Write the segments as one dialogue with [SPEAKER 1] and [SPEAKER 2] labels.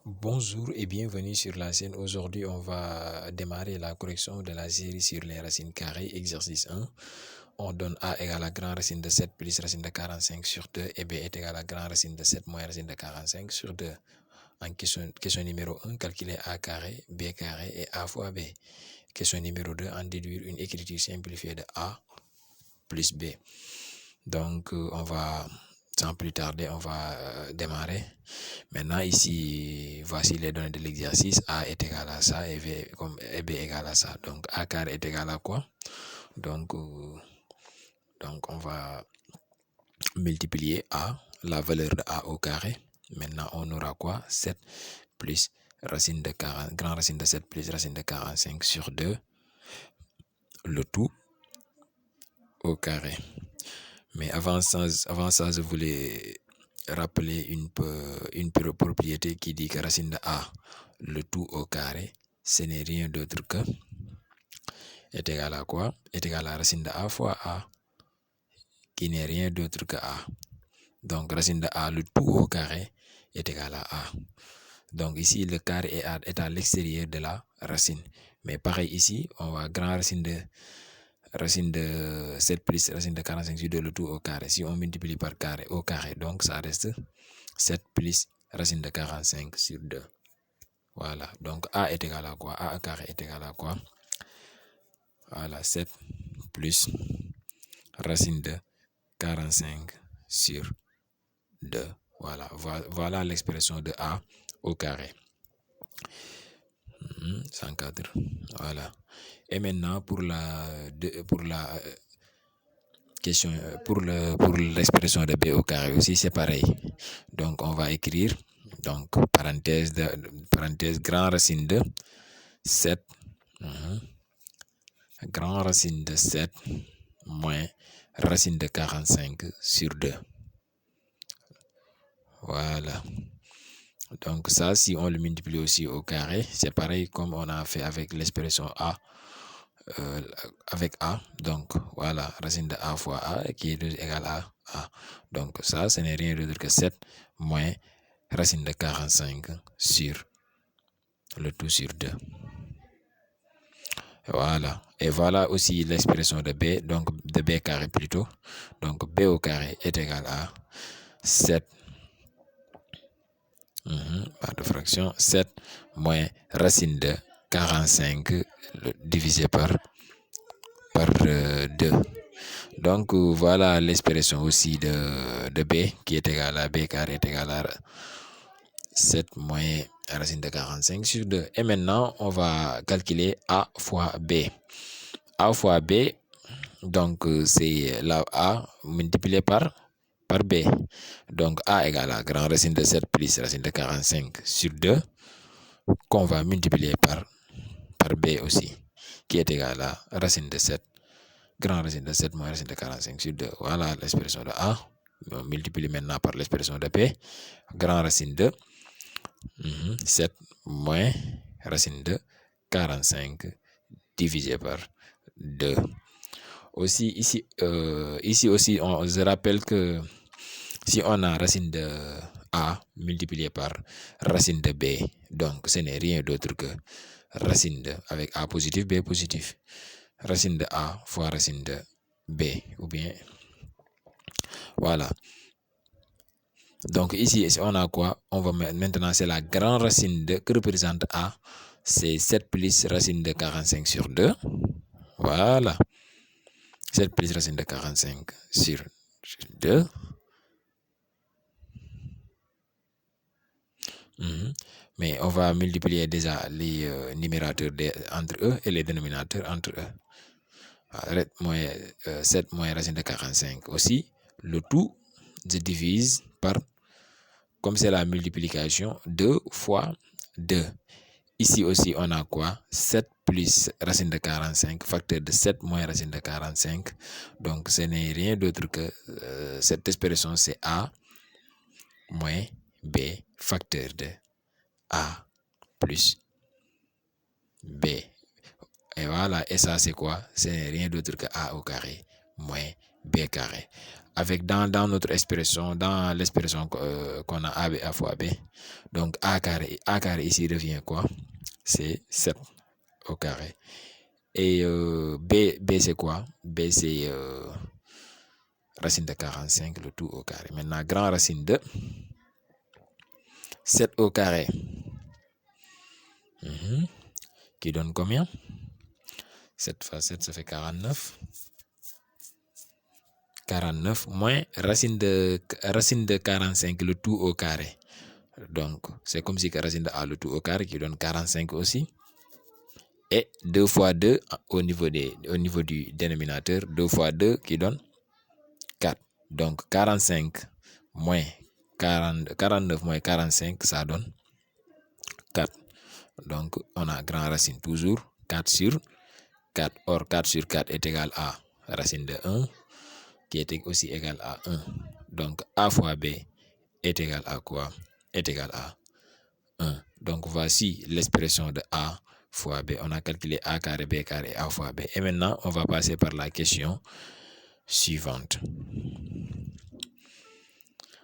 [SPEAKER 1] Bonjour et bienvenue sur la chaîne. Aujourd'hui, on va démarrer la correction de la série sur les racines carrées, exercice 1. On donne a égale à grand racine de 7 plus racine de 45 sur 2 et b est égal à grand racine de 7 moins racine de 45 sur 2. En question numéro 1, calculer a carré, b carré et a fois b. Question numéro 2, en déduire une écriture simplifiée de a plus b. Donc, sans plus tarder, on va démarrer. Maintenant, ici, voici les données de l'exercice. A est égal à ça et B est égal à ça. Donc, A carré est égal à quoi? Donc on va multiplier A, la valeur de A au carré. Maintenant, on aura quoi? 7 plus racine de 40, grand racine de 7 plus racine de 45 sur 2, le tout au carré. Mais avant ça, je voulais rappeler une propriété qui dit que racine de A, le tout au carré, ce n'est rien d'autre que est égal à quoi? Est égal à racine de A fois A, qui n'est rien d'autre que A. Donc racine de A, le tout au carré, est égal à A. Donc ici, le carré est à l'extérieur de la racine. Mais pareil ici, on va grand racine de 7 plus racine de 45 sur 2, le tout au carré. Si on multiplie par carré au carré, donc ça reste 7 plus racine de 45 sur 2. Voilà, donc A est égal à quoi? A carré est égal à quoi? Voilà, 7 plus racine de 45 sur 2. Voilà l'expression de A au carré. 104. Voilà. Et maintenant, pour l'expression de B au carré aussi, c'est pareil. Donc, on va écrire, donc, parenthèse grand racine de 7, grand racine de 7 moins racine de 45 sur 2. Voilà. Donc ça, si on le multiplie aussi au carré, c'est pareil comme on a fait avec l'expression A, avec A. Donc voilà, racine de A fois A qui est égal à A. Donc ça, ce n'est rien d'autre que 7 moins racine de 45 sur le tout sur 2. Voilà. Et voilà aussi l'expression de B, donc de B carré plutôt. Donc B au carré est égal à 7. Barre de fraction 7 moins racine de 45 divisé par 2. Donc voilà l'expression aussi de B qui est égal à B carré est égal à 7 moins racine de 45 sur 2. Et maintenant, on va calculer A fois B. A fois B, donc c'est la A multiplié par B. Donc A égale à grand racine de 7 plus racine de 45 sur 2 qu'on va multiplier par B aussi, qui est égal à racine de 7, grand racine de 7 moins racine de 45 sur 2. Voilà l'expression de A. On multiplie maintenant par l'expression de B, grand racine de 7 moins racine de 45 divisé par 2. Aussi, ici aussi, je rappelle que si on a racine de A multiplié par racine de B, donc ce n'est rien d'autre que racine de, avec A positif, B positif, racine de A fois racine de B, ou bien, voilà. Donc ici, on a quoi? On va maintenant, c'est la grande racine de, que représente A, c'est 7 plus racine de 45 sur 2, voilà. 7 plus racine de 45 sur 2. Mais on va multiplier déjà les numérateurs entre eux et les dénominateurs entre eux. 7 moins racine de 45 aussi. Le tout, je divise par, comme c'est la multiplication, 2 fois 2. Ici aussi, on a quoi? 7 plus racine de 45, facteur de 7 moins racine de 45. Donc, ce n'est rien d'autre que cette expression, c'est A moins B, facteur de A plus B. Et voilà, et ça c'est quoi? Ce n'est rien d'autre que A au carré moins B carré. avec dans notre expression, dans l'expression qu'on a a fois b, donc a carré ici revient quoi? C'est 7 au carré. Et b c'est quoi? B c'est racine de 45, le tout au carré. Maintenant, grand racine de 7 au carré. Qui donne combien? 7 fois 7, ça fait 49. 49 moins racine de 45, le tout au carré. Donc, c'est comme si racine de A, le tout au carré, qui donne 45 aussi. Et 2 fois 2 au niveau du dénominateur, 2 fois 2 qui donne 4. Donc, 45 moins 49 moins 45, ça donne 4. Donc, on a grand racine toujours, 4 sur 4. Or, 4 sur 4 est égal à racine de 1, qui est aussi égal à 1. Donc, A fois B est égal à quoi? Est égal à 1. Donc, voici l'expression de A fois B. On a calculé A carré, B carré, A fois B. Et maintenant, on va passer par la question suivante.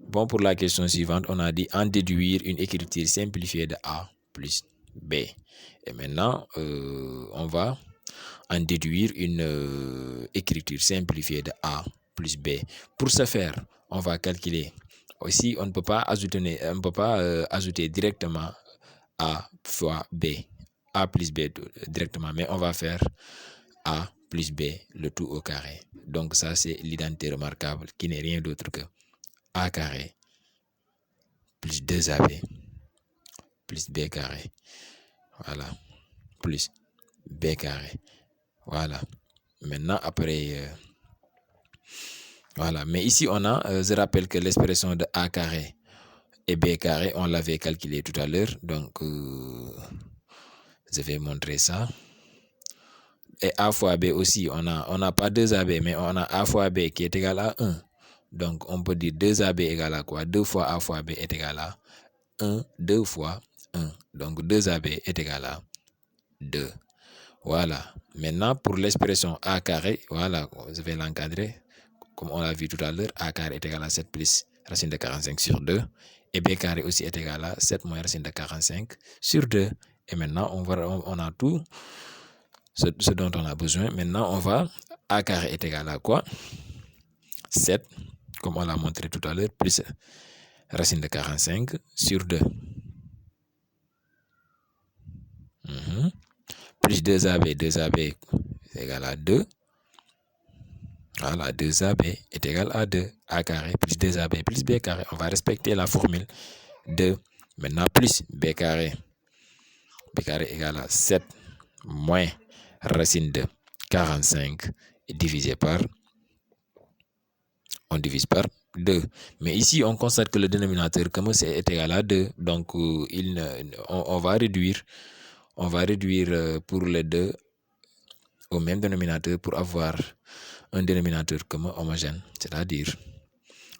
[SPEAKER 1] Bon, pour la question suivante, on a dit en déduire une écriture simplifiée de A plus B. Et maintenant, on va en déduire une écriture simplifiée de A plus B. Pour ce faire, on va calculer. Aussi, on ne peut pas ajouter directement A fois B, A plus B directement, mais on va faire A plus B, le tout au carré. Donc ça, c'est l'identité remarquable qui n'est rien d'autre que A carré plus 2AB plus B carré. Voilà. Plus B carré. Voilà. Maintenant, après... voilà. Mais ici, on a... je rappelle que l'expression de A carré et B carré, on l'avait calculé tout à l'heure. Donc, je vais montrer ça. Et A fois B aussi, on n'a pas 2AB, mais on a A fois B qui est égal à 1. Donc, on peut dire 2AB égale à quoi? 2 fois A fois B est égal à 1, 2 fois 1. Donc, 2AB est égal à 2. Voilà. Maintenant, pour l'expression A carré, voilà, je vais l'encadrer. Comme on l'a vu tout à l'heure, A carré est égal à 7 plus racine de 45 sur 2. Et B carré aussi est égal à 7 moins racine de 45 sur 2. Et maintenant, on a tout ce dont on a besoin. Maintenant, on va... A carré est égal à quoi? 7, comme on l'a montré tout à l'heure, plus racine de 45 sur 2. Plus 2AB, 2AB est égal à 2. Voilà, 2AB est égal à 2. A carré plus 2AB plus B carré. On va respecter la formule 2. Maintenant, plus B carré. B carré égale à 7 moins racine de 45 divisé par... On divise par 2. Mais ici, on constate que le dénominateur comme c'est est égal à 2. Donc, on va réduire. On va réduire pour les deux au même dénominateur pour avoir un dénominateur commun homogène. C'est-à-dire,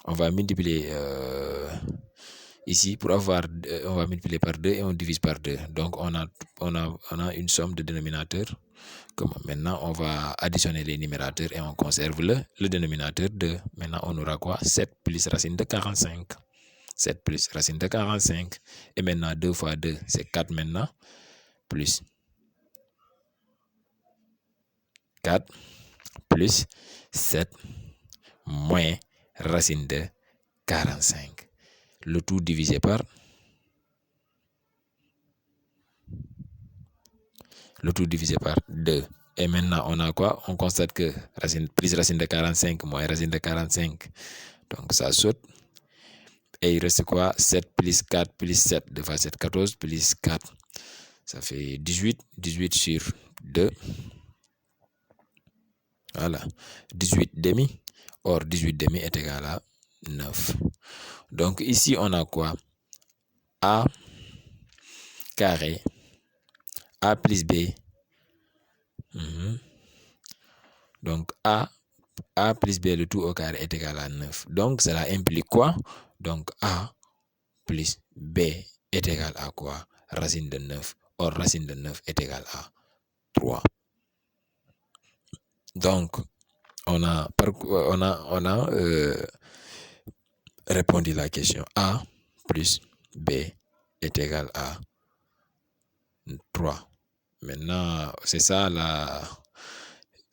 [SPEAKER 1] on va multiplier ici pour avoir, on va multiplier par 2 et on divise par 2. Donc, on a une somme de dénominateurs communs. Maintenant, on va additionner les numérateurs et on conserve le dénominateur 2. Maintenant, on aura quoi? 7 plus racine de 45. 7 plus racine de 45. Et maintenant, 2 fois 2, c'est 4 maintenant. Plus 4 plus 7 moins racine de 45. Le tout divisé par... Le tout divisé par 2. Et maintenant, on a quoi? On constate que plus racine de 45 moins racine de 45. Donc, ça saute. Et il reste quoi? 7 plus 4 plus 7. 2 fois 7, 14 plus 4. Ça fait 18. 18 sur 2. Voilà. 18 demi. Or, 18 demi est égal à 9. Donc, ici, on a quoi? A carré. A plus B. Donc, A plus B, le tout au carré est égal à 9. Donc, cela implique quoi? Donc, A plus B est égal à quoi? Racine de 9. Or, racine de 9 est égal à 3. Donc, on a répondu la question. A plus B est égal à 3. Maintenant, c'est ça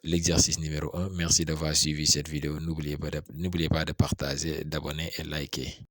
[SPEAKER 1] l'exercice numéro 1. Merci d'avoir suivi cette vidéo. N'oubliez pas de partager, d'abonner et liker.